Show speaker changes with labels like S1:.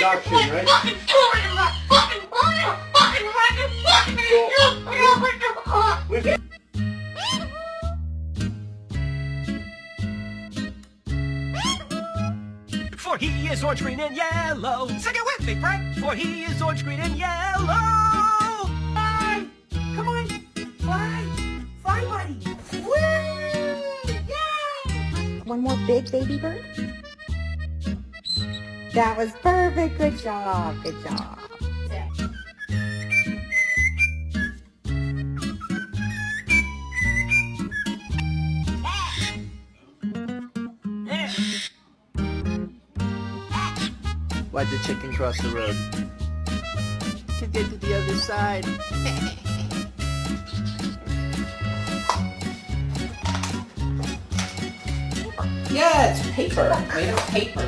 S1: production, right?
S2: For he is orange, green, and yellow. Sing it with me, Frank. For he is orange, green, and yellow. Fly! Come on, fly! Fly, buddy! Woo! Yeah!
S3: One more big baby bird. That was perfect. Good job. Good job.
S1: Why'd the chicken cross the road? To get to the other side.
S4: Yeah, it's paper. Made of paper.